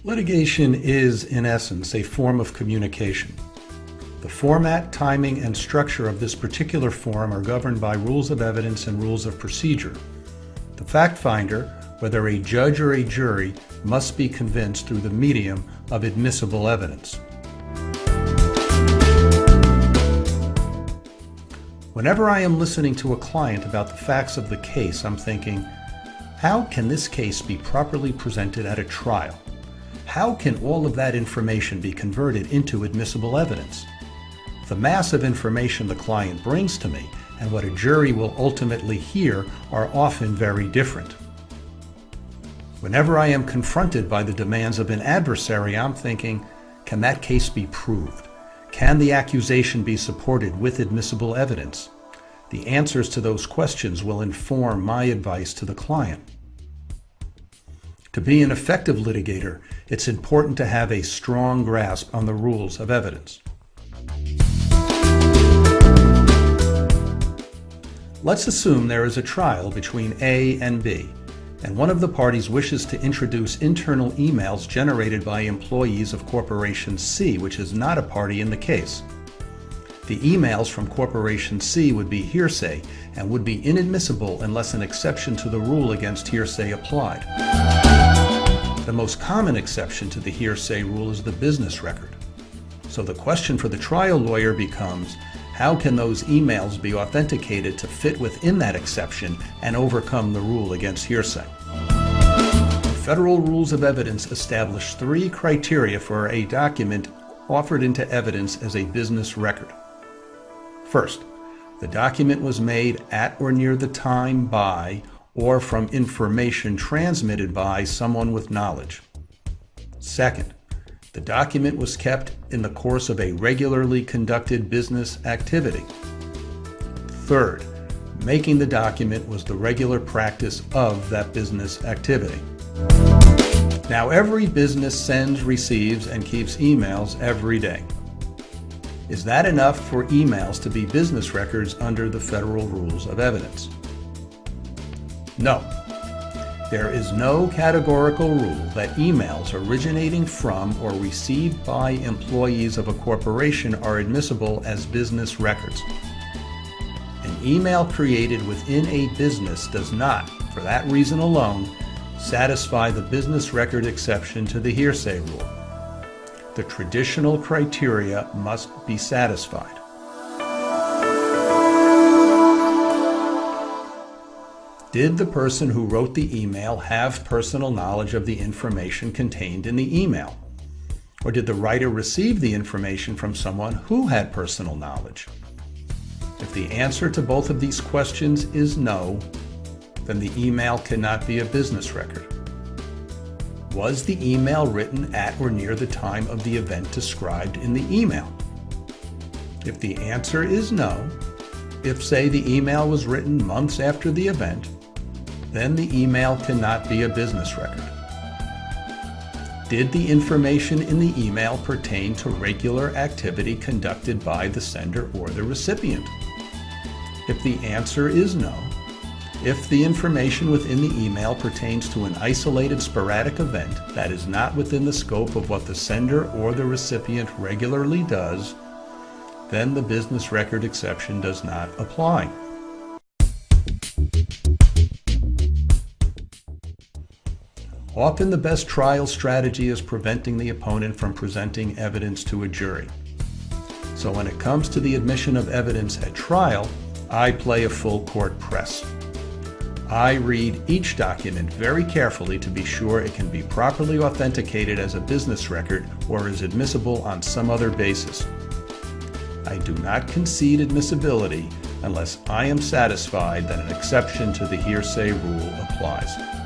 Litigation is, in essence, a form of communication. The format, timing, and structure of this particular forum are governed by rules of evidence and rules of procedure. The fact finder, whether a judge or a jury, must be convinced through the medium of admissible evidence. Whenever I am listening to a client about the facts of the case, I'm thinking, how can this case be properly presented at a trial? How can all of that information be converted into admissible evidence? The mass of information the client brings to me and what a jury will ultimately hear are often very different. Whenever I am confronted by the demands of an adversary, I'm thinking, can that case be proved? Can the accusation be supported with admissible evidence? The answers to those questions will inform my advice to the client. To be an effective litigator, it's important to have a strong grasp on the rules of evidence. Let's assume there is a trial between A and B, and one of the parties wishes to introduce internal emails generated by employees of Corporation C, which is not a party in the case. The emails from Corporation C would be hearsay and would be inadmissible unless an exception to the rule against hearsay applied. The most common exception to the hearsay rule is the business record. So the question for the trial lawyer becomes, how can those emails be authenticated to fit within that exception and overcome the rule against hearsay? The federal rules of evidence establish 3 criteria for a document offered into evidence as a business record. First, the document was made at or near the time by or from information transmitted by someone with knowledge. Second, the document was kept in the course of a regularly conducted business activity. Third, making the document was the regular practice of that business activity. Now, every business sends, receives, and keeps emails every day. Is that enough for emails to be business records under the federal rules of evidence? No. There is no categorical rule that emails originating from or received by employees of a corporation are admissible as business records. An email created within a business does not, for that reason alone, satisfy the business record exception to the hearsay rule. The traditional criteria must be satisfied. Did the person who wrote the email have personal knowledge of the information contained in the email? Or did the writer receive the information from someone who had personal knowledge? If the answer to both of these questions is no, then the email cannot be a business record. Was the email written at or near the time of the event described in the email? If the answer is no, if, say, the email was written months after the event, then the email cannot be a business record. Did the information in the email pertain to regular activity conducted by the sender or the recipient? If the answer is no, if the information within the email pertains to an isolated sporadic event that is not within the scope of what the sender or the recipient regularly does, then the business record exception does not apply. Often the best trial strategy is preventing the opponent from presenting evidence to a jury. So when it comes to the admission of evidence at trial, I play a full court press. I read each document very carefully to be sure it can be properly authenticated as a business record or is admissible on some other basis. I do not concede admissibility unless I am satisfied that an exception to the hearsay rule applies.